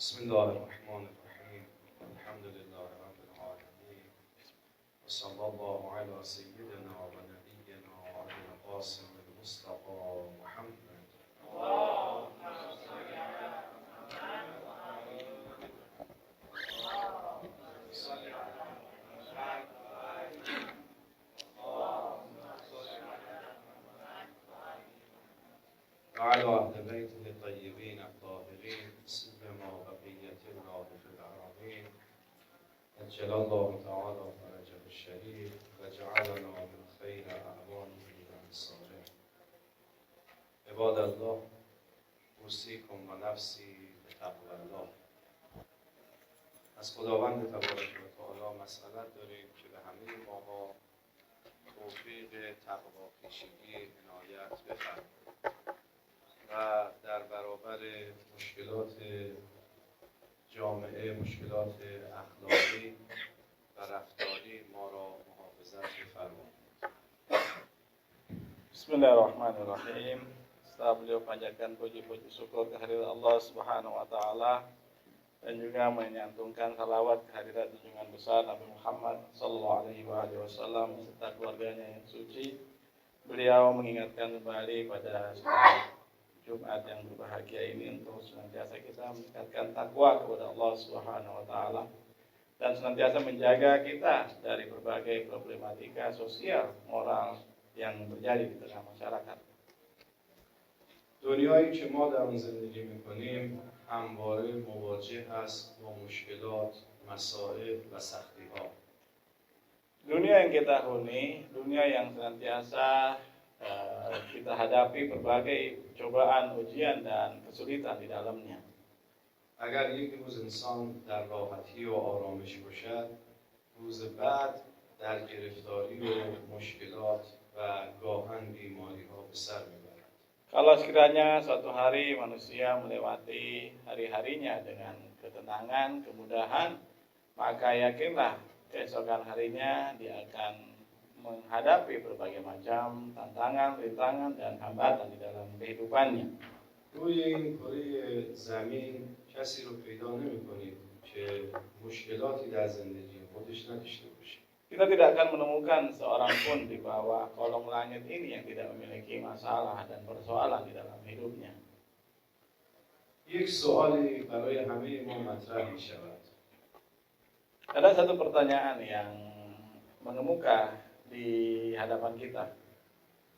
بسم الله الرحمن الرحيم الحمد لله رب العالمين وصلى الله على سيدنا ونبينا وأبي القاسم المصطفى محمد وعلى أهل بيته الطيبين الطاهرين سلما بقية الله في الأراضين أجل الله تعالى فرجه الشريف وجعلنا من خير أعوانه وأنصاره. عباد الله اوصیکم و نفسی به تقوی الله. از خداوند تبارک و تعالی مسئلت داریم که به همه ماها توفیق تقوا کشیدی عنایت بفرماید و در برابر مشکلات جامعه، مشکلات اخلاقی و رفتاری ما را محافظت بفرمایید. Bismillahirrahmanirrahim. Setelah beliau panjatkan puji-puji syukur kehadirat Allah Subhanahu wa taala dan juga menyantumkan salawat kehadirat junjungan besar Nabi Muhammad sallallahu alaihi wasallam serta keluarganya yang suci. Beliau mengingatkan kembali pada Jumat yang berbahagia ini untuk senantiasa kita meningkatkan takwa kepada Allah Subhanahu wa taala dan senantiasa menjaga kita dari berbagai problematika sosial, moral yang terjadi di tengah masyarakat. دنیایی که ما در آن زندگی می‌کنیم همواره مواجه است با مشکلات، مسائل و سختی‌ها. Dunia yang kita huni, dunia yang senantiasa kita hadapi berbagai cobaan, ujian dan kesulitan di dalamnya. اگر یک روز انسان در راحتی و آرامش باشد، روز بعد در گرفتاری و مشکلات و گاهن بیماری‌ها به سر می‌برد. Kalau sekiranya suatu hari manusia melewati hari-harinya dengan ketenangan, kemudahan, maka yakinlah keesokan harinya dia akan menghadapi berbagai macam tantangan, rintangan, dan hambatan di dalam kehidupannya. روی این کره زمین کسی رو پیدا نمی‌کنید که مشکلاتی در زندگی خودش نداشته باشه. Kita tidak akan menemukan seorang pun di bawah kolong langit ini yang tidak memiliki masalah dan persoalan di dalam hidupnya. یک سوالی برای همه ما مطرح می‌شود. Ada satu pertanyaan yang mengemuka di hadapan kita.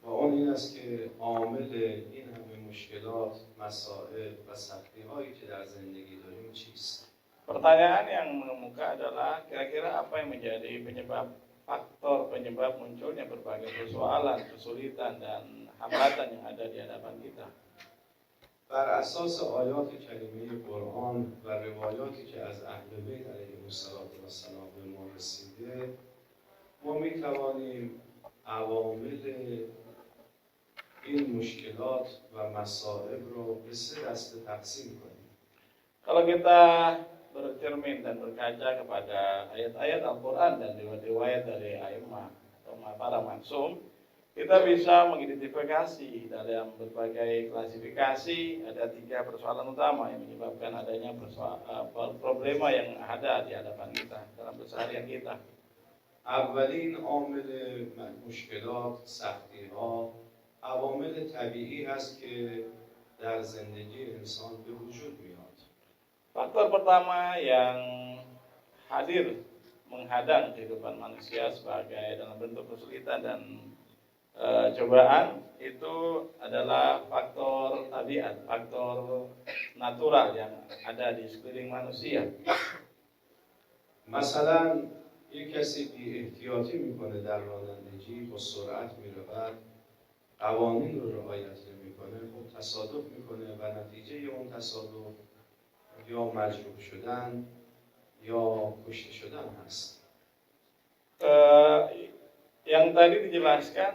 و اون این است که عامل این همه مشکلات، مسائل و سختی‌هایی که در زندگی داریم چیست؟ Pertanyaan yang mengemuka adalah kira-kira apa yang menjadi faktor penyebab munculnya berbagai persoalan, kesulitan dan hambatan yang ada di hadapan kita. بر اساس آیات کریمه قرآن و روایاتی که از اهل بیت علیهم السلام به ما رسیده، ما می‌توانیم عوامل این مشکلات و مصائب رو به سه دسته تقسیم کنیم. Kalau kita bercermin dan berkaca kepada ayat-ayat Al-Quran dan riwayat dari a'immah atau para maksum, kita bisa mengidentifikasi dalam berbagai klasifikasi ada 3 persoalan utama yang menyebabkan adanya problema yang ada di hadapan kita dalam keseharian kita. اولین عامل مشکلات، سختی‌ها، عوامل طبیعی هست که در زندگی انسان به وجود میاد. Faktor pertama yang hadir menghadang kehidupan manusia sebagai dalam bentuk kesulitan dan cobaan itu adalah faktor tabiat, faktor natural yang ada di sekeliling manusia. مثلا یک کسی بی احتیاطی میکنه در رانندگی، با سرعت میرود، قوانین رو رعایت نمیکنه، خب تصادف میکنه و نتیجه اون تصادف یا مجروح شدن یا کشته شدن هست. Yang tadi dijelaskan,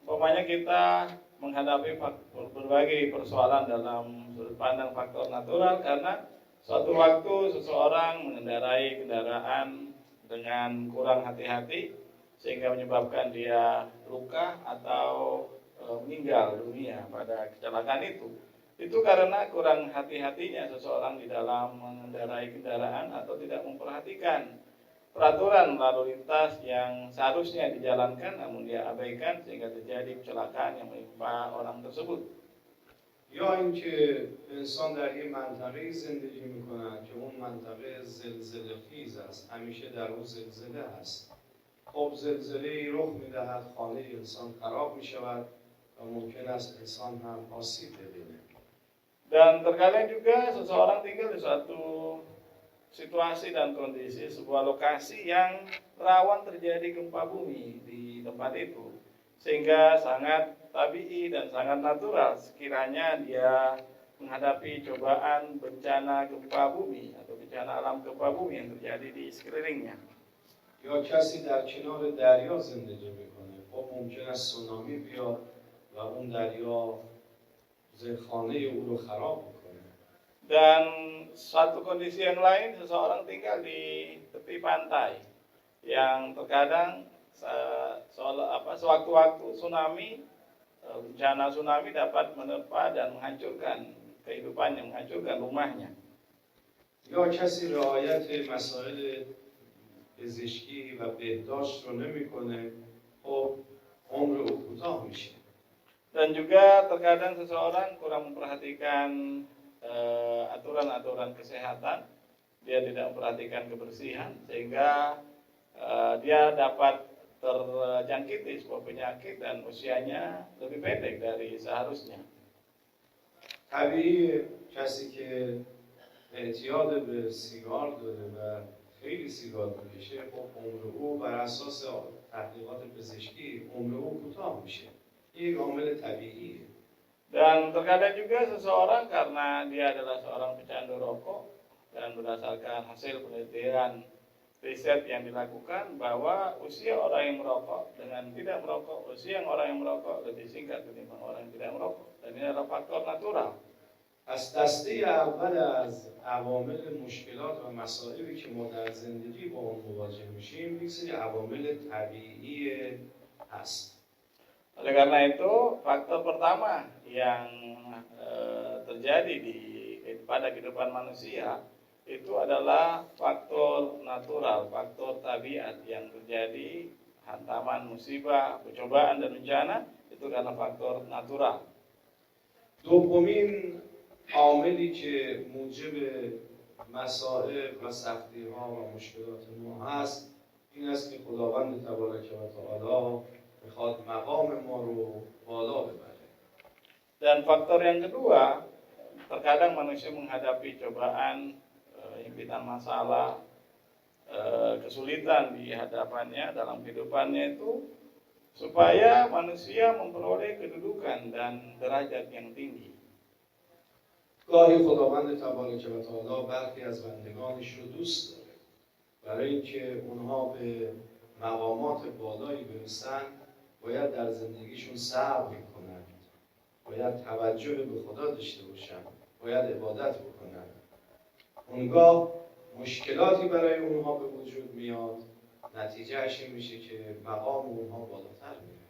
umpamanya kita menghadapi berbagai persoalan dalam sudut pandang faktor natural karena suatu waktu seseorang mengendarai kendaraan dengan kurang hati-hati sehingga menyebabkan dia luka atau meninggal dunia pada kecelakaan itu. Itu karena kurang hati-hatinya seseorang di dalam mengendarai kendaraan atau tidak memperhatikan peraturan lalu lintas yang seharusnya dijalankan namun dia abaikan sehingga terjadi kecelakaan yang menimpa orang tersebut. یا اینکه انسان در یک منطقه‌ای زندگی می‌کند که اون منطقه زلزله‌خیز است، همیشه در اون زلزله است. خب زلزله‌ای رخ می‌دهد، خانه انسان خراب می‌شود و ممکن است انسان هم آسیب ببیند. Dan terkadang juga seseorang tinggal di suatu situasi dan kondisi sebuah lokasi yang rawan terjadi gempa bumi di tempat itu, sehingga sangat tabii dan sangat natural sekiranya dia menghadapi cobaan bencana gempa bumi atau bencana alam gempa bumi yang terjadi di sekelilingnya. یا کسی در کنار دریا زندگی میکنه، خب ممکن است سونامی بیاد و اون دریا خانه او رو خراب کنه. Dan satu kondisi yang lain, seseorang tinggal di tepi pantai yang terkadang sewaktu-waktu tsunami, bencana tsunami dapat menerpa dan menghancurkan kehidupannya, menghancurkan rumahnya. یا کسی رعایت مسائل پزشکی و بهداشت رو نمیکنه، خب عمر او کوتاه میشه. Dan juga terkadang seseorang kurang memperhatikan aturan-aturan kesehatan, dia tidak memperhatikan kebersihan sehingga dia dapat terjangkiti sebuah penyakit dan usianya lebih pendek dari seharusnya. طبیعی کسی که اعتیاد به سیگار داره و خیلی سیگار میکشه، خب عمر او بر اساس تحقیقات پزشکی عمر او کوتاه میشه. این عامل طبیعیه. Dan terkadang juga seseorang karena dia adalah seorang pecandu rokok dan berdasarkan hasil penelitian riset yang dilakukan bahwa usia orang yang merokok dengan tidak merokok, usia orang yang merokok lebih singkat ketimbang orang yang tidak merokok. Dan ini adalah faktor natural. از دسته اول از عوامل مشکلات و مسائلی که ما در زندگی با اون مواجه میشیم یک سری عوامل طبیعی هست. Oleh karena itu, faktor pertama yang terjadi pada kehidupan manusia itu adalah faktor natural, faktor tabiat yang terjadi, hantaman, musibah, percobaan dan bencana itu karena faktor natural. دومین عاملی که موجب مصائب و سختی‌ها و مشکلات ما هست این است که خداوند تبارک و تعالی میخواد مقام ما رو بالا ببره. Dan faktor yang kedua, terkadang manusia menghadapi cobaan, himpitan masalah, kesulitan di hadapannya dalam kehidupannya itu supaya manusia memperoleh kedudukan dan derajat yang tinggi. گاهی خداوند تبارک و تعالی برخی از بندگانش رو دوست داره برای اینکه اونها به مقامات بالایی برسن باید در زندگیشون صبر کنند، باید توجه به خدا داشته باشند، باید عبادت بکنند. اونگاه مشکلاتی برای اونها به وجود میاد، نتیجهش این میشه که مقام اونها بالاتر میره.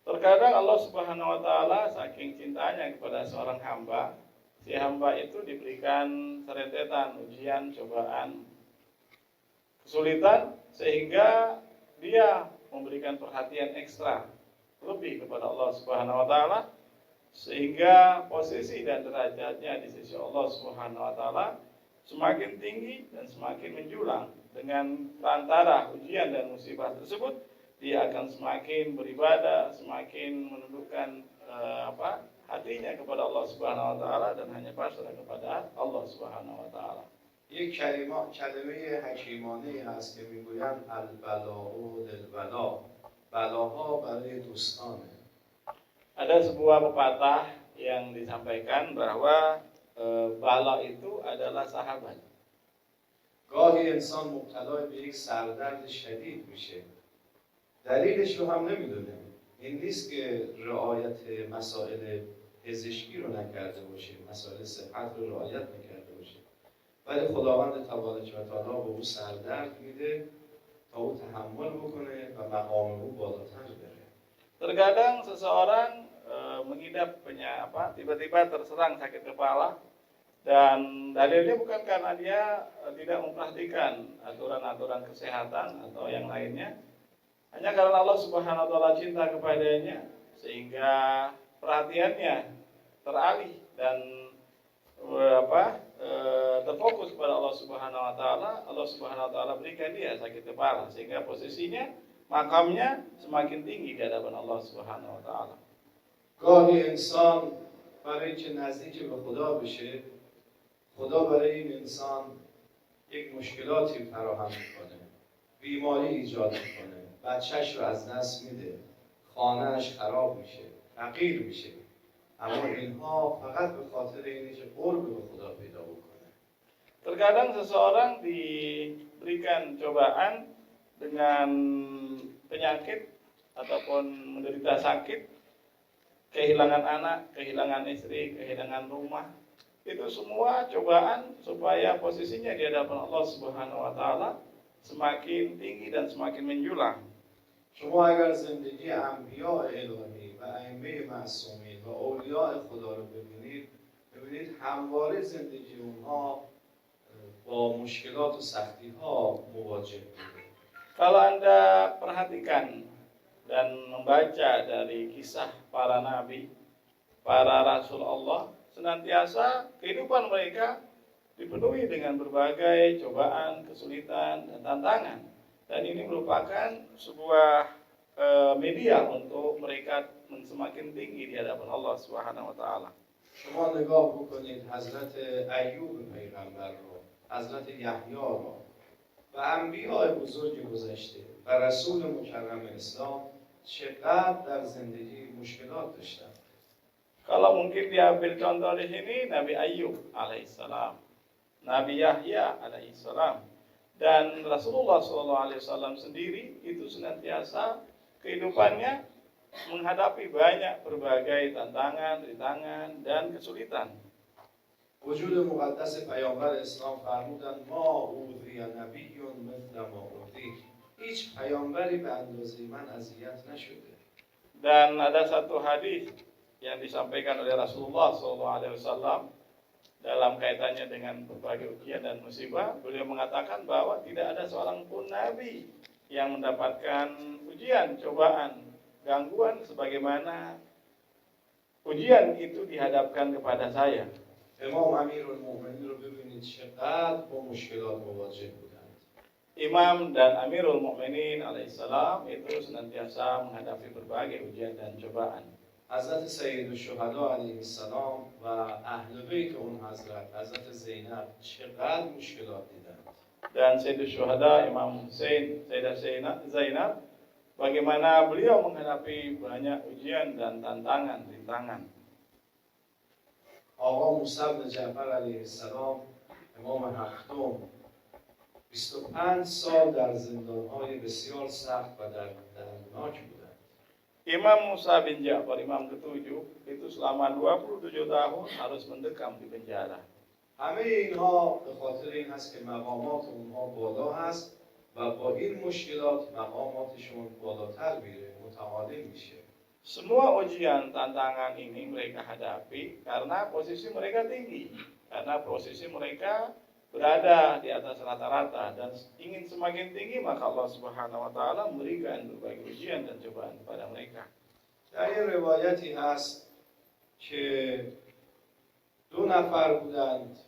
Terkadang Allah Subhanahu wa taala saking cintanya kepada seorang hamba, si hamba itu diberikan serentetan ujian, cobaan, kesulitan sehingga dia memberikan perhatian ekstra lebih kepada Allah Subhanahu wa taala sehingga posisi dan derajatnya di sisi Allah Subhanahu wa taala semakin tinggi dan semakin menjulang. Dengan perantara ujian dan musibah tersebut dia akan semakin beribadah, semakin menundukkan hatinya kepada Allah Subhanahu wa taala dan hanya pasrah kepada Allah Subhanahu wa taala. یک کلمه حکیمانه هست که میگویند البلاء للبلاء، بلاها برای دوستانه. Ada sebuah pepatah yang disampaikan bahwa bala itu adalah sahabat. گاهی انسان مبتلا به یک سردرد شدید میشه، دلیلش رو هم نمیدونه. این نیست که رعایت مسائل پزشکی رو نکرده باشه، مسائل صحت رو رعایت نکرده باشه، ولی خداوند تبارک و تعالی به او سردرد میده تا او تحمل بکنه و مقام او بالاتر بره. Terkadang seseorang mengidap tiba-tiba terserang sakit kepala, dan dalilnya bukan karena dia tidak memperhatikan aturan-aturan kesehatan atau yang lainnya, hanya karena Allah Subhanahu wa taala cinta kepadanya sehingga perhatiannya teralih dan terfokus kepada Allah Subhanahu wa taala. Allah Subhanahu wa taala berikan dia sakit kepala sehingga posisinya, makamnya semakin tinggi di hadapan Allah Subhanahu wa taala. گاهی انسان برای اینکه نزدیک به خدا بشه، خدا برای این انسان یک مشکلاتی فراهم میکنه، بیماری ایجاد میکنه، بچهش رو از دست میده، خانهش خراب میشه، فقیر میشه، اما اینها فقط به خاطر اینه که قرب به خدا پیدا بکنه. Terkadang seseorang diberikan cobaan dengan penyakit ataupun menderita sakit, kehilangan anak, kehilangan istri, kehilangan rumah. Itu semua cobaan supaya posisinya di hadapan Allah Subhanahu wa taala semakin tinggi dan semakin menjulang. شما اگر زندگی انبیاء الهی و ائمه معصومین و اولیاء خدا رو ببینید همواره زندگی اونها با مشکلات و سختی ها مواجه بوده. Kalau Anda perhatikan dan membaca dari kisah para nabi, para rasul Allah, senantiasa kehidupan mereka dipenuhi dengan berbagai cobaan, kesulitan, dan tantangan. Dan ini merupakan sebuah media untuk mereka semakin tinggi di hadapan Allah Subhanahu wa taala. شما نگاه بکنید حضرت ایوب پیغمبر رو، حضرت یحیی رو و انبیاء بزرگ گذشته و رسول مکرم اسلام چقدر در زندگی مشکلات داشتن. Kalau mungkin diambil contoh di sini, Nabi Ayub alaihissalam, Nabi Yahya alaihissalam, dan Rasulullah SAW sendiri itu senantiasa kehidupannya menghadapi banyak berbagai tantangan, rintangan, dan kesulitan. وجود مقدس پیامبر اسلام فرمودن ما اوذی نبی مثل ما اوذی، هیچ پیامبری به اندازه من اذیت نشده. Dan ada satu hadis yang disampaikan oleh Rasulullah SAW dalam kaitannya dengan berbagai ujian dan musibah. Beliau mengatakan bahwa tidak ada seorang pun nabi yang mendapatkan ujian, cobaan, gangguan sebagaimana ujian itu dihadapkan kepada saya. امام امیرالمؤمنین رو ببینید چقدر با مشکلات مواجه بودند. Imam dan Amirul Mukminin alaihissalam itu senantiasa menghadapi berbagai ujian dan cobaan. حضرت سید الشهدا علیه السلام و اهل بیت اون حضرت زینب چقدر مشکلات دیدند. Dan Sayyidus Syuhada Imam Hussein, Sayyidah Zainab, bagaimana beliau menghadapi banyak ujian dan tantangan, rintangan. آقا موسی بن جعفر علیه السلام امام هفتم 25 سال در زندان‌های بسیار سخت و دردناک بودند. Imam Musa bin Ja'far, imam ketujuh, itu selama 27 tahun harus mendekam di penjara. همه اینها به خاطر این هست که مقامات اونها بالا هست و با این مشکلات مقاماتشون بالاتر میره، متعالی میشه. Semua ujian, tantangan ini mereka hadapi karena posisi mereka tinggi, karena posisi mereka berada di atas rata-rata dan ingin semakin tinggi, maka Allah Subhanahu wa taala memberikan berbagai ujian dan cobaan kepada mereka. در این روایتی هست که دو نفر بودند،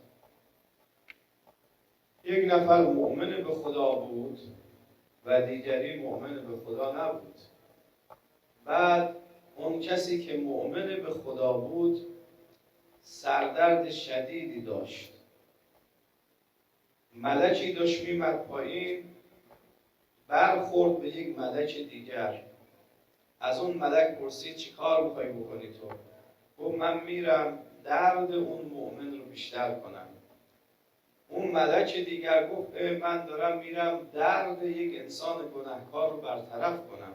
یک نفر مؤمن به خدا بود و دیگری مؤمن به خدا نبود. بعد اون کسی که مؤمن به خدا بود سردرد شدیدی داشت. ملکی داشت میمد پایین، برخورد به یک ملک دیگر. از اون ملک پرسید چی کار میخوای بکنی تو؟ گفت من میرم درد اون مؤمن رو بیشتر کنم. اون ملک دیگر گفت من دارم میرم درد یک انسان گناهکار رو برطرف کنم.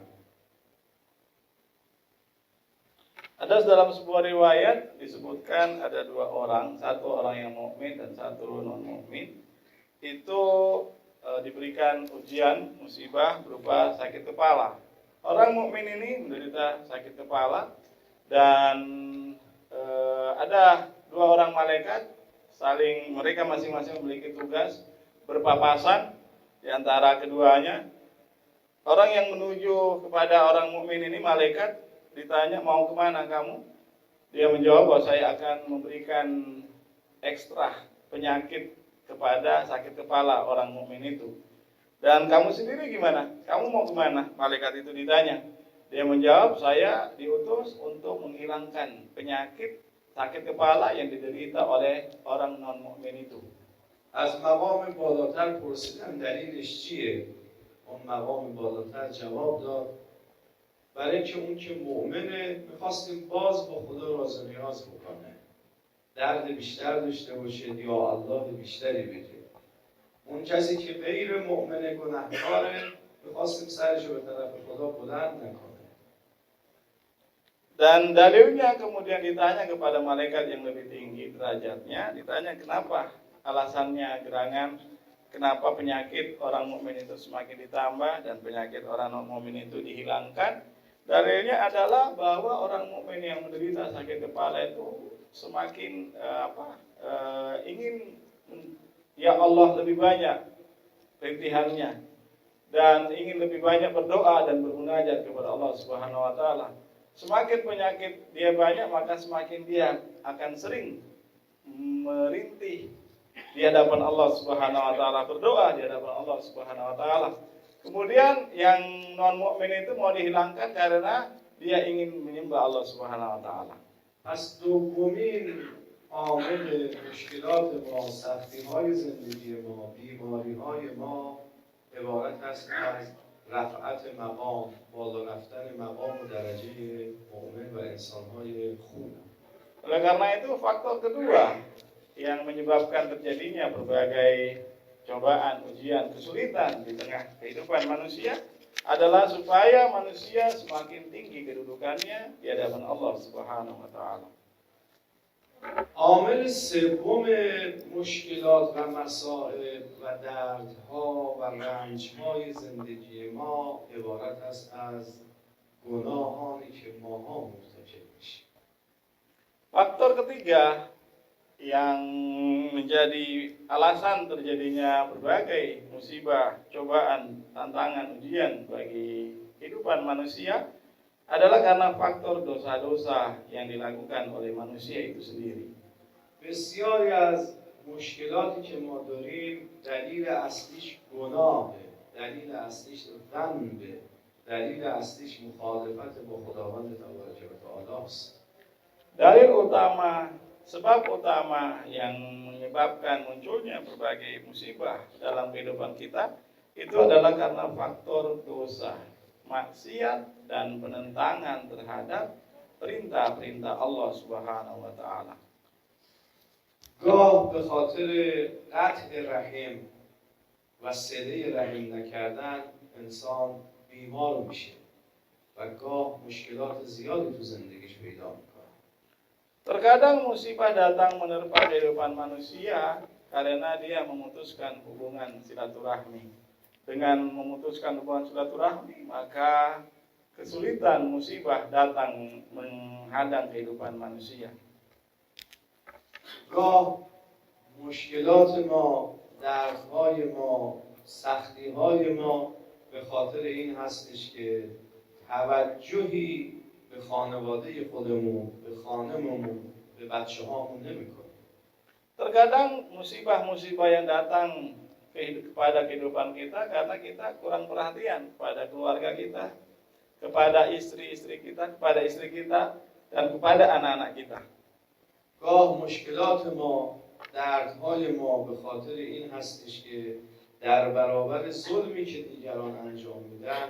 Ada dalam sebuah riwayat disebutkan ada dua orang, satu orang yang mukmin dan satu non mukmin. Itu diberikan ujian, musibah berupa sakit kepala. Orang mukmin ini menderita sakit kepala dan ada dua orang malaikat mereka masing-masing memiliki tugas berpapasan di antara keduanya. Orang yang menuju kepada orang mukmin ini malaikat ditanya, mau kemana kamu? Dia menjawab bahwa saya akan memberikan ekstra penyakit kepada sakit kepala orang mukmin itu. Dan kamu sendiri gimana? Kamu mau kemana? Malaikat itu ditanya. Dia menjawab, saya diutus untuk menghilangkan penyakit sakit kepala yang diderita oleh orang non mukmin itu. از مقام بالاتر پرسیدن دلیلش چیه؟ اون مقام بالاتر جواب داد برای اینکه اون که مؤمنه میخواستیم باز با خدا راز و نیاز بکنه، درد بیشتر داشته باشه یا الله بیشتری بده. اون کسی که غیر مؤمن گناهکاره میخواستیم سرش رو به طرف خدا بلند نکنه. Dan dalilnya kemudian ditanya kepada malaikat yang lebih tinggi derajatnya, ditanya kenapa alasannya gerangan, kenapa penyakit orang mukmin itu semakin ditambah dan penyakit orang non mukmin itu dihilangkan. Dalilnya adalah bahwa orang mukmin yang menderita sakit kepala itu semakin ingin ya Allah lebih banyak rintihannya dan ingin lebih banyak berdoa dan bermunajat kepada Allah Subhanahu wa taala. Semakin penyakit dia banyak, maka semakin dia akan sering merintih di hadapan Allah Subhanahu wa taala, berdoa di hadapan Allah Subhanahu wa taala. Kemudian yang non mukmin itu mau dihilangkan karena dia ingin menyembah Allah Subhanahu wa taala. پس دومین عامل مشکلات ما، سختی‌های زندگی ما، بیماری‌های ما عبارت است از رفعت مقام، بالا رفتن مقام و درجه مؤمن و انسان‌های خوب. Oleh karena itu faktor kedua yang menyebabkan terjadinya berbagai cobaan, ujian, kesulitan di tengah kehidupan manusia adalah supaya manusia semakin tinggi kedudukannya di hadapan Allah Subhanahu wa taala. عامل سوم مشکلات و مصائب و دردها و رنجهای زندگی ما عبارت است از گناهانی که ماها مرتکب میشیم. Faktor ketiga yang menjadi alasan terjadinya berbagai musibah, cobaan, tantangan, ujian bagi kehidupan manusia adalah karena faktor dosa-dosa yang dilakukan oleh manusia itu sendiri. بسیاری از مشکلاتی که ما داریم دلیل اصلیش گناهه، دلیل اصلیش ذنبه، دلیل اصلیش مخالفت با خداوند تبارک و تعالی است. Dalil utama, sebab utama yang menyebabkan munculnya berbagai musibah dalam kehidupan kita itu adalah karena faktor dosa, maksiat dan penentangan terhadap perintah-perintah Allah Subhanahu wa taala. گاه به خاطر قطع رحم و صله رحم نکردن انسان بیمار میشه و گاه مشکلات زیادی تو زندگیش پیدا میکنه. Terkadang musibah datang menerpa kehidupan manusia karena dia memutuskan hubungan silaturahmi. Dengan memutuskan hubungan silaturahmi, maka kesulitan musibah datang menghadang kehidupan manusia. گاه مشکلات ما، دردهای ما، سختیهای ما به خاطر این هستش که توجهی به خانواده خودمون، به خانممون، به بچه هامون نمی کنیم. Terkadang musibah-musibah yang datang kepada kehidupan kita karena kita kurang perhatian kepada keluarga kita, kepada istri-istri kita, kepada istri kita, dan kepada anak-anak kita. گاه مشکلات ما، دردهای ما به خاطر این هستش که در برابر ظلمی که دیگران انجام میدن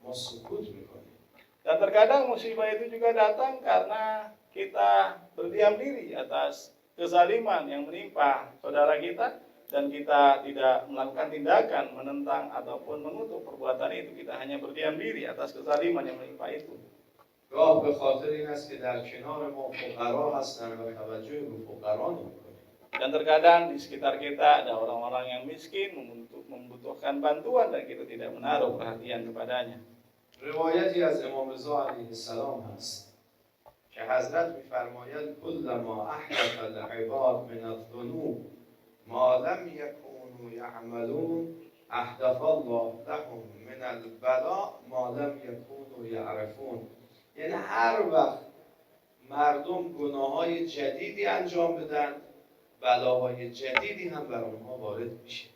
ما سکوت میکنیم. Dan terkadang musibah itu juga datang karena kita berdiam diri atas kezaliman yang menimpa saudara kita dan kita tidak melakukan tindakan menentang ataupun mengutuk perbuatan itu. Kita hanya berdiam diri atas kezaliman yang menimpa itu. گاه به خاطر این است که در کنار ما فقرا هستن و توجه به فقرا نمی‌کنیم. Dan terkadang di sekitar kita ada orang-orang yang miskin membutuhkan bantuan dan kita tidak menaruh perhatian kepadanya. روایتی از امام رضا علیه السلام هست. که حضرت میفرماید کلما احدث العباد من الذنوب ما لم یکونوا یعملون احدث الله لهم من البلاء ما لم یکونوا یعرفون. یعنی هر وقت مردم گناههای جدیدی انجام بدن بلاهای جدیدی هم بر اونها وارد میشه.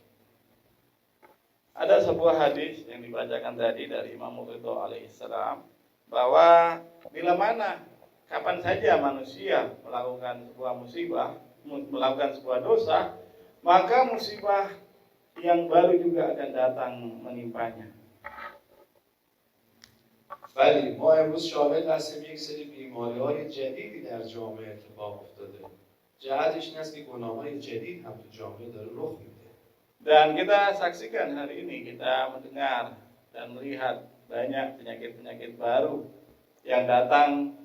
Ada sebuah hadis yang dibacakan tadi dari Imam Ridho alaihissalam bahwa bila mana kapan saja manusia melakukan sebuah musibah, melakukan sebuah dosa, maka musibah yang baru juga akan datang menimpanya. ولی ما امروز شاهد هستیم یک سری بیماری‌های جدیدی در جامعه اتفاق افتاده. جهتش این است که گناه‌های جدید هم تو جامعه داره رخ میده. Dan kita saksikan hari ini, kita mendengar dan melihat banyak penyakit-penyakit baru yang datang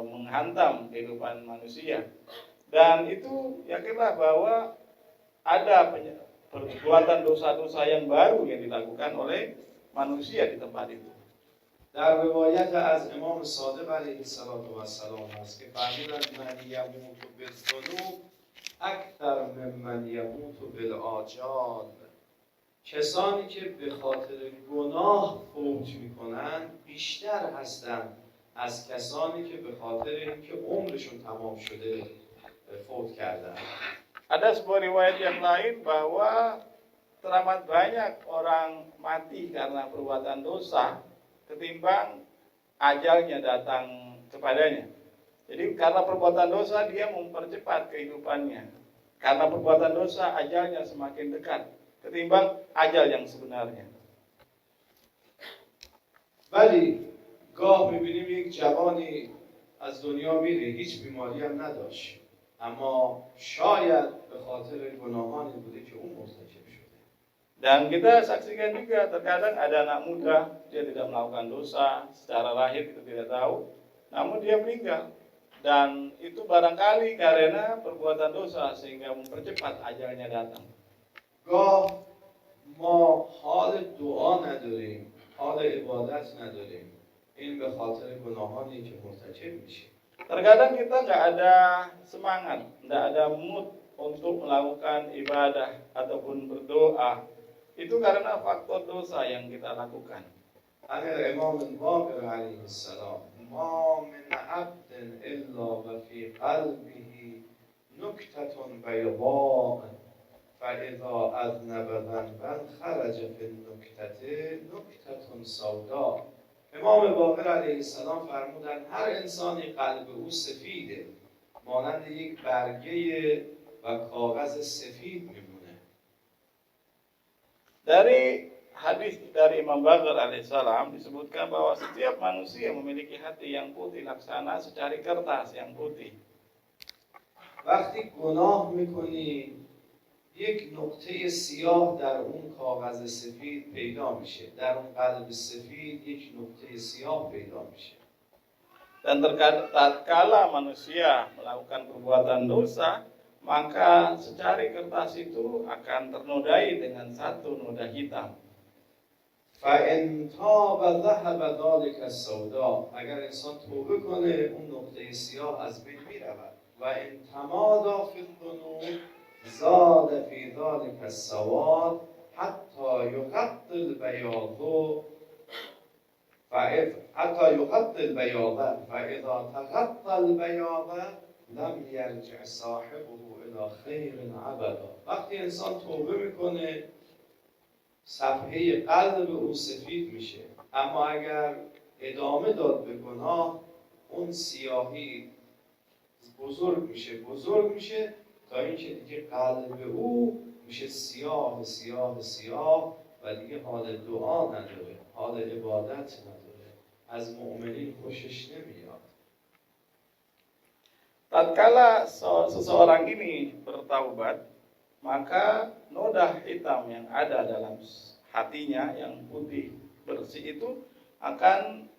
menghantam kehidupan manusia. Dan itu yakinlah bahwa ada perbuatan dosa-dosa yang baru yang dilakukan oleh manusia di tempat itu. در روایت از امام صادق علیه السلام هست که فرمودند من یموت بالذنوب اکثر ممن یموت بالآجال. کسانی که به خاطر گناه فوت میکنند بیشتر هستند از کسانی که به خاطر اینکه عمرشون تمام شده فوت کردند. Ada sebuah riwayat yang lain bahwa teramat banyak orang mati karena perbuatan dosa ketimbang ajalnya datang kepadanya. Jadi karena perbuatan dosa dia mempercepat kehidupannya. Karena perbuatan dosa ajalnya semakin dekat ketimbang ajal yang sebenarnya. ولی گاه میبینیم یک جوانی از دنیا میره هیچ بیماری هم نداشت اما شاید به خاطر گناهانی بوده که اون مرتکب شده. Dan kita saksikan juga terkadang ada anak muda, dia tidak melakukan dosa, secara lahir kita tidak tahu, namun dia meninggal. Dan itu barangkali karena perbuatan dosa sehingga mempercepat ajalnya datang. گاه ما حال دعا نداریم، حال عبادت نداریم. این به خاطر گناهانی که مرتکب میشه. Terkadang kita nggak ada semangat, nggak ada mood untuk melakukan ibadah ataupun berdoa. Itu karena faktor dosa yang kita lakukan. اگر امام باقر علیه السلام ما من عبد الا و فی قلبه نکتة بیضاء فاذا اذنب ذنبا خرج فی النکتة نکتة سوداء. امام باقر علیه السلام فرمودند هر انسانی قلب او سفیده مانند یک برگه و کاغذ سفید میمونه. Dari hadis dari Imam Baqir alaihissalam disebutkan bahwa setiap manusia memiliki hati yang putih laksana secari kertas yang putih. وقتی گناه میکنی یک نقطه سیاه در اون کاغذ سفید پیدا میشه، در اون قلب سفید یک نقطه سیاه پیدا میشه. Dan tatkala manusia melakukan perbuatan dosa, maka secari kertas itu akan ternodai dengan satu noda hitam. فَإِنْ تَابَ ذَهَبَ ذَلِكَ السَّوْدَاء. اگر انسان توبه کنه اون نقطه سیاه از بین میرود. وَإِنْ تَمَادَى فِي الذُّنُوبِ زَادَ فِي ذَلِكَ السَّوَادُ حَتَّى يُغَطِّ الْبَيَاضَ فَإِذَا تَغَطَّى الْبَيَاضَ لم یرجع صاحبه الی خیر ابدا. وقتی انسان توبه میکنه صفحه قلب او سفید میشه، اما اگر ادامه داد به گناه اون سیاهی بزرگ میشه تا اینکه دیگه قلب او میشه سیاه سیاه سیاه و دیگه حال دعا نداره، حال عبادت نداره، از مؤمنین خوشش نمیاد. Tatkala seseorang ini bertaubat, maka noda hitam yang ada dalam hatinya yang putih bersih itu akan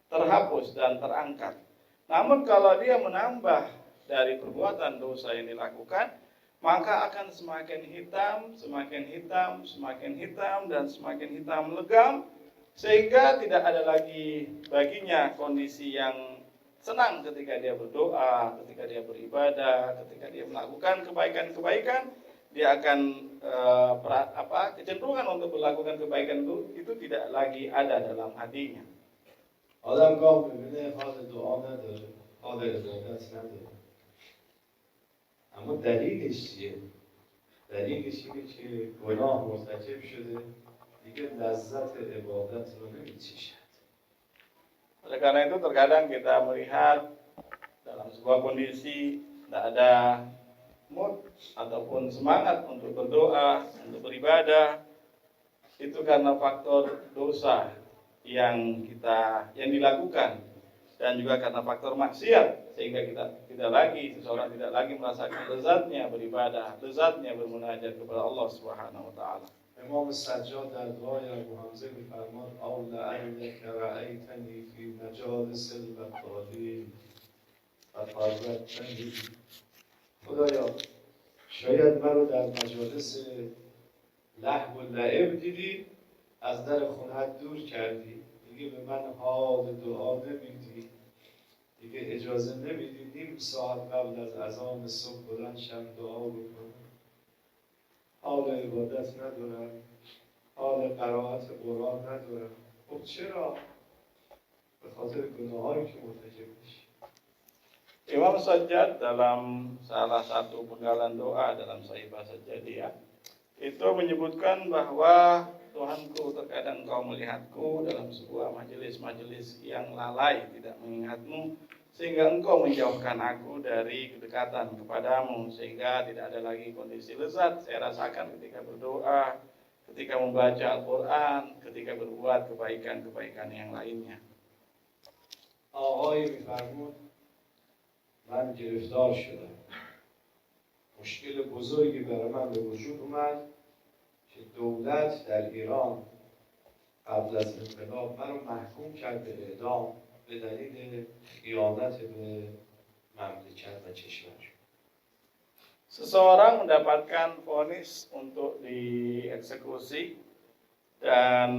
terhapus dan terangkat. Namun kalau dia menambah dari perbuatan dosa yang dilakukan, maka akan semakin hitam, semakin hitam, semakin hitam, dan semakin hitam legam sehingga tidak ada lagi baginya kondisi yang senang ketika dia berdoa, ketika dia beribadah, ketika dia melakukan kebaikan-kebaikan. Dia akan kecenderungan untuk melakukan kebaikan itu tidak lagi ada dalam hatinya. آدم گاه میبینه حال دعا نداره، حال عبادت نداره. اما دلیلش چیه؟ دلیلش اینه که گناه مرتکب شده، دیگه لذت عبادت رو نمیچشد. Oleh karena itu terkadang kita melihat dalam sebuah kondisi tidak ada mood ataupun semangat untuk berdoa, untuk beribadah, itu karena faktor dosa yang dilakukan dan juga karena faktor maksiat, sehingga seseorang tidak lagi merasakan lezatnya beribadah, lezatnya bermunajat kepada Allah Subhanahu wa taala. امام سجاد در دعای ابو حمزه می‌فرماد اول عینک رأیتنی فی مجالس البطالین فقربتنی. خدایا شاید من رو در مجالس لهو و لعب دیدی، از در خونه‌ات دور کردی، دیگه به من حال دعا نمیدی، دیگه اجازه نمیدی نیم ساعت قبل از اذان صبح بلند شم دعا بکنم. حال عبادت ندارم، حال قرائت قرآن ندارم. خب چرا؟ به خاطر گناهایی که مرتکب میشی. Imam Sajjad dalam salah satu penggalan doa dalam Sahifa Sajjadiyah itu menyebutkan bahwa Tuhanku, terkadang Engkau melihatku dalam sebuah majelis-majelis yang lalai, tidak mengingatmu, sehingga Engkau menjauhkan aku dari kedekatan kepadamu, sehingga tidak ada lagi kondisi lezat saya rasakan ketika berdoa, ketika membaca Al-Quran, ketika berbuat kebaikan-kebaikan yang lainnya. آقایی می‌فرمود من گرفتار شدم، مشکل بزرگی برای من به وجود اومد که دولت در ایران قبل از انقلاب منو محکوم کرد به اعدام به دلیل خیانت به مملکت و کشور. Seseorang mendapatkan vonis untuk dieksekusi dan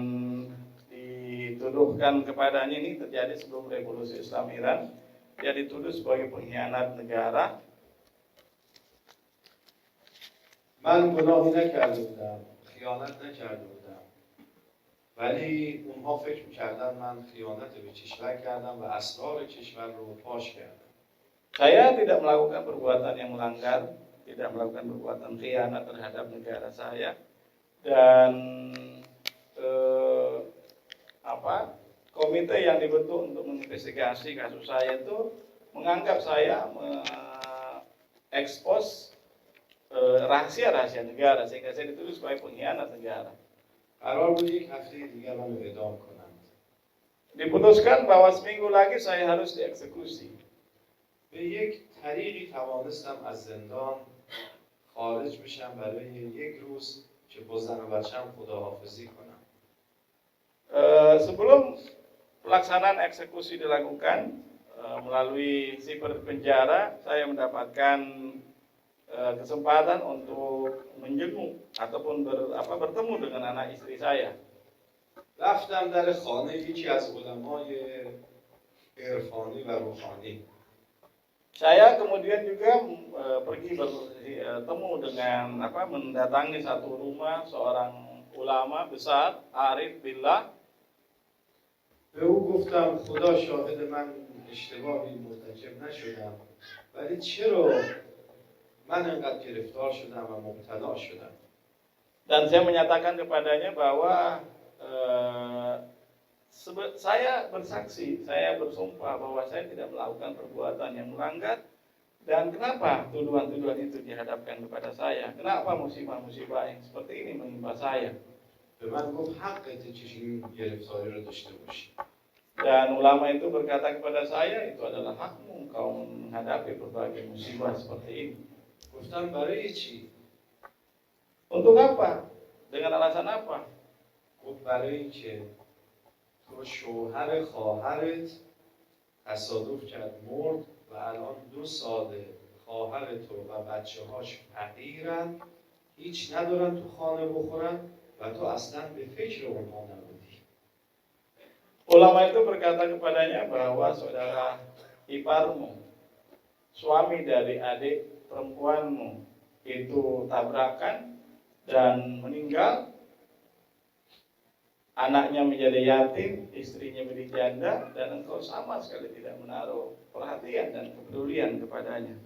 dituduhkan kepadanya, ini terjadi sebelum revolusi Islam Iran. Dia dituduh sebagai pengkhianat negara. من گناهی نکرده بودم، خیانت نکرده بودم، ولی اونها فکر می‌کردن من خیانت به کشور کردم و اسرار کشور رو فاش کردم. Saya tidak melakukan perbuatan yang melanggar, tidak melakukan perbuatan khianat terhadap negara saya, dan komite yang dibentuk untuk menginvestigasi kasus saya itu menganggap saya mengekspos rahasia-rahasia negara, sehingga saya dituduh sebagai pengkhianat negara. قرار بود یک هفته دیگر منو اعدام کنند. Diputuskan bahwa seminggu lagi saya harus dieksekusi. به یک طریقی توانستم از زندان خارج بشم برای یک روز که با زن و بچه‌م خداحافظی کنم. Sebelum pelaksanaan eksekusi dilakukan melalui sipir penjara, saya mendapatkan kesempatan untuk menjenguk ataupun bertemu dengan anak istri saya. رفتم در خانه یکی از علمای عرفانی و روحانی. Saya kemudian juga pergi bertemu dengan mendatangi satu rumah seorang ulama besar, arif billah. به او گفتم خدا شاهد من اشتباهی مرتکب نشدم، ولی چرا من انقدر گرفتار شدم و مبتلا شدم. Dan saya menyatakan kepadanya bahwa saya bersaksi, saya bersumpah bahwa saya tidak melakukan perbuatan yang melanggar, dan kenapa tuduhan-tuduhan itu dihadapkan kepada saya? Kenapa musibah-musibah yang seperti ini menimpa saya? به من گفت حقته که این گرفتاری رو داشته باشی. Dan ulama itu berkata kepada saya, itu adalah hakmu kau menghadapi berbagai musibah seperti ini. گفتم برای چی؟ Untuk apa? Dengan alasan apa? گفت برای اینکه تو شوهر خواهرت تصادف کرد مرد و الان 2 ساله خواهر تو و بچه‌هاش فقیرن، هیچ ندارن تو خانه بخورن و تو اصلا به فکر اونها نبودی. Ulama itu berkata kepadanya bahwa saudara iparmu, suami dari adik perempuanmu itu tabrakan dan meninggal, anaknya menjadi yatim, istrinya menjadi janda, dan engkau sama sekali tidak menaruh perhatian dan kepedulian kepadanya.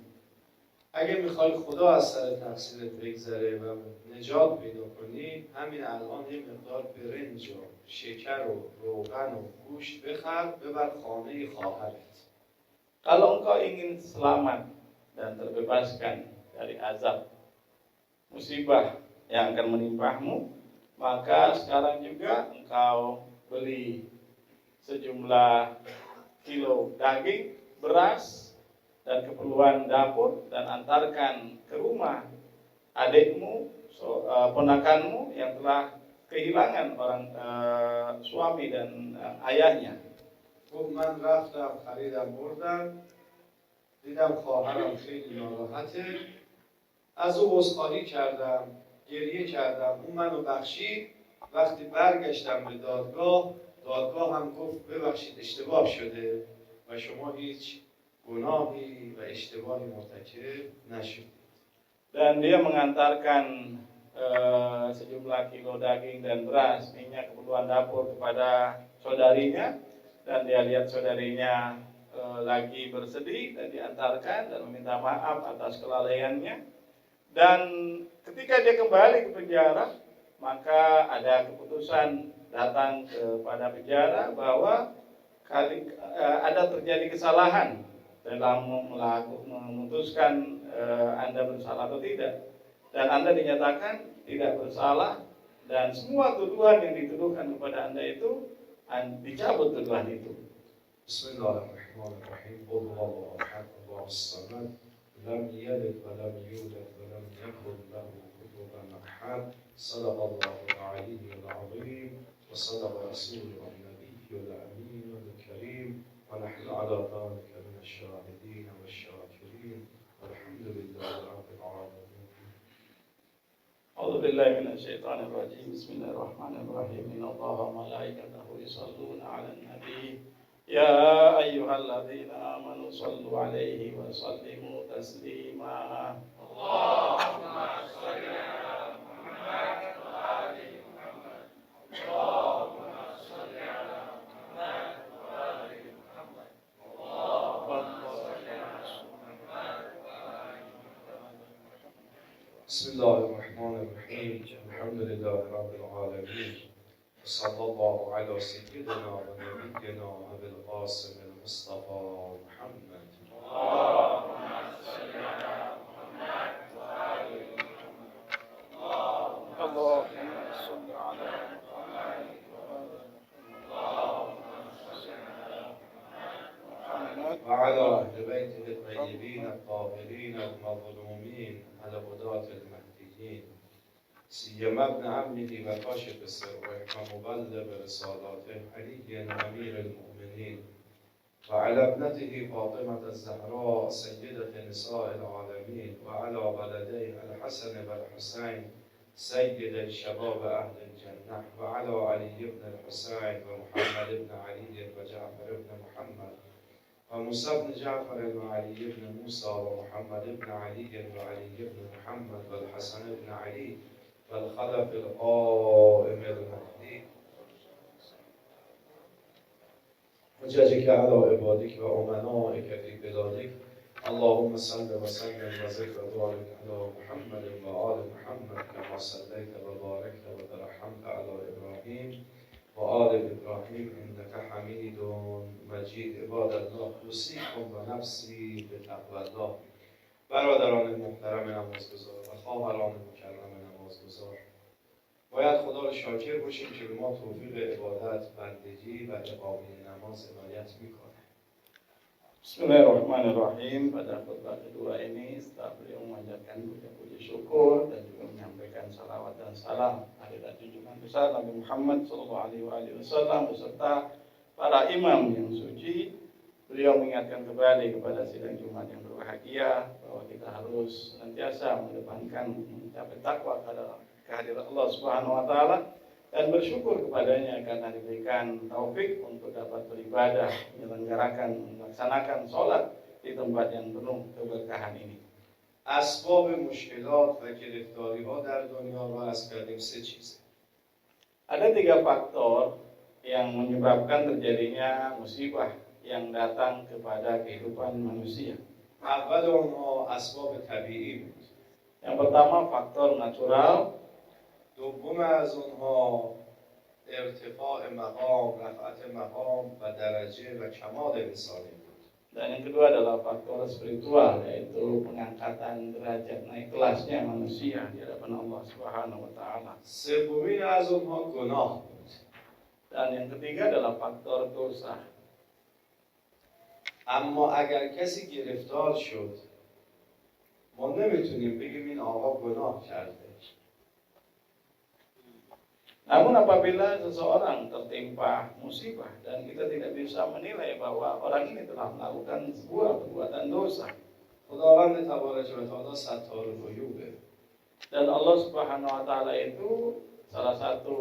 اگه میخوای خدا از سر تقصیرت بگذره و نجات پیدا کنی، همین الان یه مقدار برنج و شکر و روغن و گوشت بخر ببر خانه خواهرت. Kalau engkau ingin selamat dan terbebaskan dari azab musibah yang akan menimpahmu, maka sekarang juga engkau beli sejumlah kilo daging, beras, dan keperluan dapur, dan antarkan ke rumah adikmu, ponakanmu yang telah kehilangan orang suami dan ayahnya. خب من رفتم خریدم بردم، دیدم خواهرم خیلی ناراحته، از او عذرخواهی کردم، گریه کردم، اون منو بخشید. وقتی برگشتم به دادگاه هم گفت ببخشید اشتباه شده و شما هیچ گناهی و اشتباهی مرتکب نشدید. Dan dia mengantarkan sejumlah kilo daging dan beras, minyak, kebutuhan dapur kepada saudarinya, dan dia lihat saudarinya lagi bersedih dan diantarkan dan meminta maaf atas kelalaiannya. Dan ketika dia kembali ke penjara, maka ada keputusan datang kepada penjara bahwa ada terjadi kesalahan dalam memutuskan Anda bersalah atau tidak, dan Anda dinyatakan tidak bersalah, dan semua tuduhan yang dituduhkan kepada Anda itu dicabut tuduhan itu. Bismillahirrahmanirrahim. Qul huwallahu ahad, Allahus samad, lam yalid wa lam yulad wa lam yakul lahu kufuwan ahad. Sadaqallahul aliyyul azim wa sadaqa rasulun nabiyyul aminul karim wa nahnu ala dhalika minash shahidin wasyakirin. Walhamdulillahi rabbil alamin. A'udzu billahi minasyaitonir rajim. Bismillahirrahmanirrahim. Innallaha wa malaikatahu yusholluna 'alan nabi. Ya ayyuhalladzina amanu shallu 'alaihi wa sallimu taslima. Allahumma shalli 'ala Muhammad wa ali Muhammad. Allahumma shalli 'ala Muhammad wa ali Muhammad. Allahumma shalli 'ala Muhammad wa ali Muhammad. Bismillahirrahmanirrahim. Alhamdulillahi rabbil alamin. صلى الله على سيدنا ونبينا أبي القاسم المصطفى محمد. اللهم صل على محمد وآل محمد. اللهم صل على محمد وآل محمد وعلى أهل بيته الطيبين الطاهرين المظلومين الهداة المهديين، سيما ابن عمه وكاشف السر ومبلغ رسالاته علي أمير المؤمنين، وعلى ابنته فاطمة الزهراء سيدة نساء العالمين، وعلى ولديه الحسن والحسين سيد شباب أهل الجنة، وعلى علي بن الحسين ومحمد بن علي وجعفر بن محمد وموسى بن جعفر وعلي بن موسى ومحمد بن علي وعلي بن محمد والحسن بن علي والخلف القائم المهدي حججك على عبادك وأمنائك في بلادك. اللهم صل وسلم وزد وبارك على محمد وآل محمد كما صليت وباركت وترحمت على إبراهيم وآل إبراهيم إنك حميد مجيد. عباد الله، اوصیکم و نفسی به تقوی الله. برادران محترم نمازگزار و خواهران مکرم نمازگزار، باید خدا رو شاکر باشیم که به ما توفیق عبادت، بندگی و اقامه نماز عنایت میکنه. Bismillahirrahmanirrahim. Pada khutbah kedua ini, setelah beliau memanjatkan puji syukur dan juga menyampaikan salawat dan salam hadirat junjungan besar Nabi Muhammad SAW beserta para imam yang suci, beliau mengingatkan kembali kepada sidang Jumat yang berbahagia bahwa kita harus senantiasa mengedepankan mencapai takwa kehadirat Allah Subhanahu wa taala dan bersyukur kepadanya karena diberikan taufik untuk dapat beribadah, menyelenggarakan, melaksanakan sholat di tempat yang penuh keberkahan ini. اسباب مشکلات و گرفتاری ها در دنیا رو از کردیم سه چیزه. Ada 3 faktor yang menyebabkan terjadinya musibah yang datang kepada kehidupan manusia. اول اونها اسباب طبیعی بود. Yang pertama faktor natural, دوم از اونها ارتفاع مقام، رفعت مقام و درجه و کمال انسانی بود. dan yang kedua adalah faktor spiritual, yaitu pengangkatan derajat naik kelasnya manusia di hadapan Allah Subhanahu wa taala. سومین از اونها گناه بود. Dan yang ketiga adalah faktor dosa. اما اگر کسی گرفتار شد ما نمیتونیم بگیم این آقا گناه کرده. Namun apabila seseorang tertimpa musibah dan kita tidak bisa menilai bahwa orang ini telah melakukan sebuah perbuatan dosa, خداوند تبارک و تعالی ستار العیوبه. dan Allah Subhanahu wa taala itu salah satu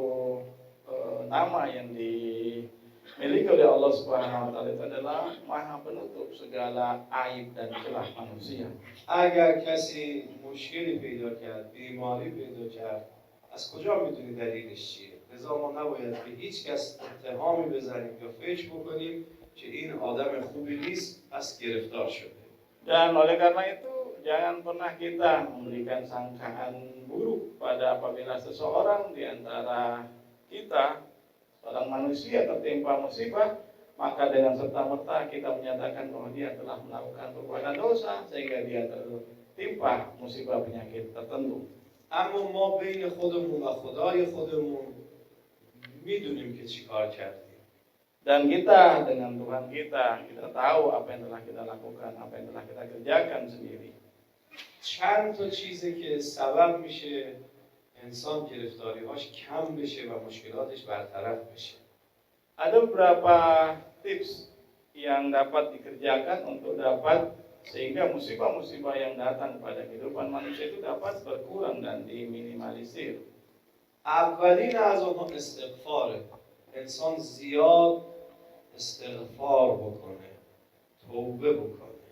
nama yang dimiliki oleh Allah Subhanahu wa taala itu adalah Maha Penutup segala aib dan celah manusia. اگر کسی مشکلی پیدا کرد، بیماری پیدا کرد، از کجا میدونی دلیلش چیه؟ لذا ما نباید به هیچ کس اتهامی بزنیم یا فکر بکنیم که این آدم خوبی نیست پس گرفتار شده. Dan oleh karena itu jangan pernah kita memberikan sangkaan buruk pada apabila seseorang di antara kita, seorang manusia tertimpa musibah, maka dengan serta-merta kita menyatakan bahwa dia telah melakukan perbuatan dosa sehingga dia tertimpa musibah penyakit tertentu. اما ما بین خودمون و خدای خودمون میدونیم که چی کار کردیم. Dan kita dengan Tuhan kita tahu apa yang telah kita lakukan, apa yang telah kita kerjakan sendiri. چند تا چیزی که سبب میشه انسان گرفتاری‌هاش کم بشه و مشکلاتش برطرف بشه. Ada beberapa tips yang dapat dikerjakan untuk dapat sehingga musibah-musibah yang datang pada kehidupan manusia itu dapat berkurang dan diminimalisir. اولین از اونها استغفاره. انسان زیاد استغفار بکنه، توبه بکنه،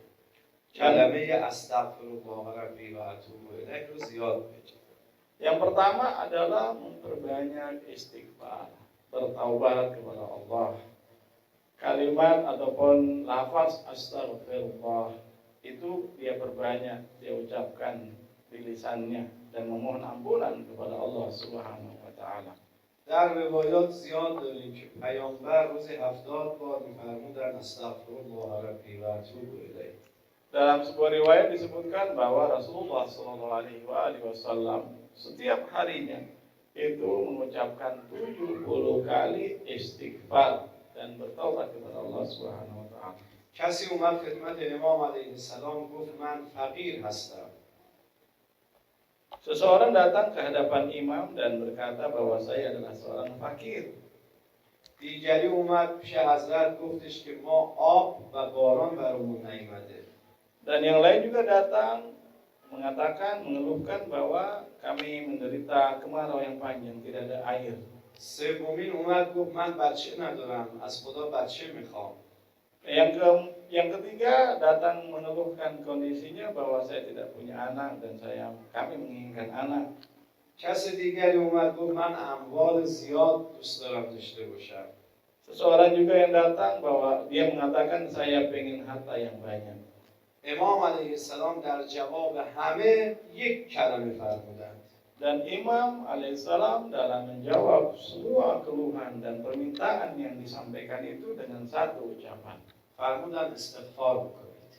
کلمه استغفر الله ربی و اتوب الیه رو زیاد بگه. Yang pertama adalah memperbanyak istighfar, bertaubat kepada Allah. Kalimat ataupun lafaz astagfirullah itu dia perbanyak, dia ucapkan di lisannya dan memohon ampunan kepada Allah Subhanahu wa taala. در روایات زیاد داریم که پیامبر روز 70 بار می‌فرمودن استغفر الله ربی و اتوب الیه. Dalam sebuah riwayat disebutkan bahwa Rasulullah SAW setiap harinya itu mengucapkan 70 kali istighfar dan bertaubat kepada Allah Subhanahu wa taala. کسی اومد خدمت امام علیه السلام گفت من فقیر هستم. Seseorang datang ke hadapan imam dan berkata bahwa saya adalah seorang fakir. دیگری اومد پیش حضرت گفتش که ما آب و باران برامون نیامده. Dan yang lain juga datang mengatakan, mengeluhkan bahwa kami menderita kemarau yang panjang, tidak ada air. سومین اومد گفت من بچه ندارم، از خدا بچه میخوام. Yang ketiga datang mengeluhkan kondisinya bahwa saya tidak punya anak dan kami menginginkan anak. کس دیگری اومد گفت من اموال زیاد دوست دارم داشته باشم. Seseorang juga yang datang bahwa dia mengatakan saya pengen harta yang banyak. امام علیه السلام در جواب همه یک کلمه فرمودند. Dan Imam alaihissalam dalam menjawab semua keluhan dan permintaan yang disampaikan itu dengan satu ucapan. فرمودند استغفار بکنید.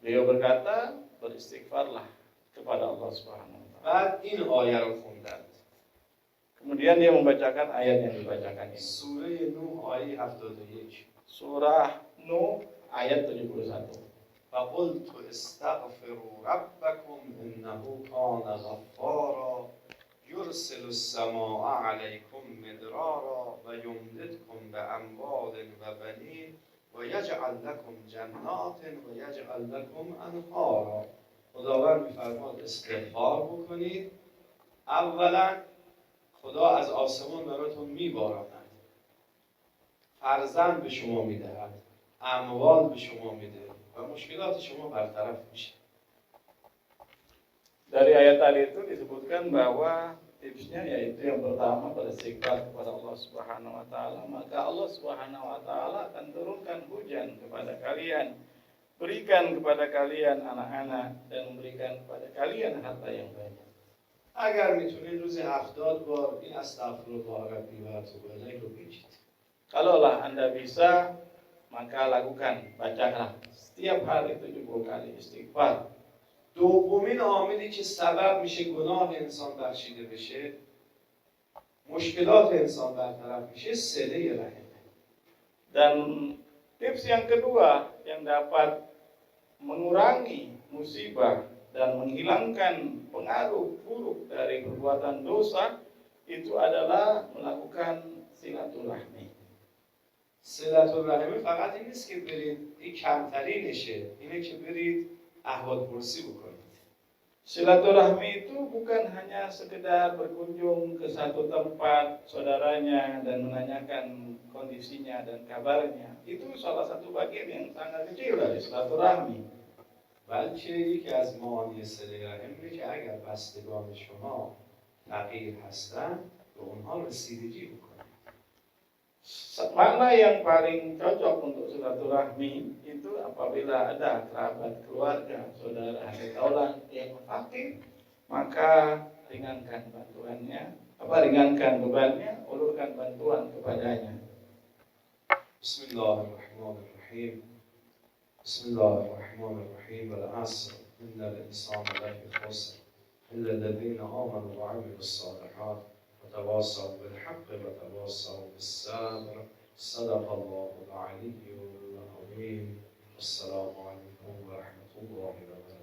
Beliau berkata, beristighfarlah kepada Allah Subhanahu wa taala. بعد این آیه رو خوندند. Kemudian dia membacakan ayat yang dibacakan ini. سوره نوح آیه 71. Surah Nuh ayat 71. فقلت استغفروا ربكم إنه كان غفارا يرسل السماء عليكم مدرارا ويمددكم بأموال وبنين ويجعل لكم جنات ويجعل لكم أنهارا. خداوند می‌فرماد استغفار بکنید. اولا خدا از آسمان براتون میبارد، فرزند به شما میدهد، اموال به شما میده و مشکلات شما برطرف میشه. Dari ayat tadi itu disebutkan bahwa tipsnya yaitu yang pertama beristighfar kepada Allah Subhanahu wa taala, maka Allah Subhanahu wa taala akan turunkan hujan kepada kalian, berikan kepada kalian anak-anak dan memberikan kepada kalian harta yang banyak. اگر میتونید روزی 70 بار این استغفرالله ربی و اتوب الیه رو بگید. Kalaulah Anda bisa, maka lakukan, bacalah setiap hari 70 kali istighfar. دومین عاملی که سبب میشه گناه انسان بخشیده بشه، مشکلات انسان برطرف میشه، صله رحم. Dan tips yang kedua yang dapat mengurangi musibah dan menghilangkan pengaruh buruk dari perbuatan dosa itu adalah melakukan silaturahmi. صلةالرحمی فقط این نیست که برید، این کمترینشه، اینه که برید احوال پرسی بکنید. Silaturahmi itu bukan hanya sekedar berkunjung ke satu tempat saudaranya dan menanyakan kondisinya dan kabarnya. Itu salah satu bagian yang sangat kecil dari silaturahmi. بلکه یکی از معانی صله رحم اینه که اگر بستگان شما فقیر هستن به اونها رسیدگی بکنید. Makna yang paling cocok untuk silaturahmi itu apabila ada kerabat, keluarga, saudara, taulan yang fakir, maka ringankan bantuannya, ringankan bebannya, ulurkan bantuan kepadanya. Bismillahirrahmanirrahim. Bismillahirrahmanirrahim. Wal-'asr, innal insana lafi khusr, illa alladhina amanu wa 'amilus shalihat. وتواصوا بالحق وتواصوا بالصبر. صدق الله العلي العظيم. السلام عليكم ورحمة الله وبركاته.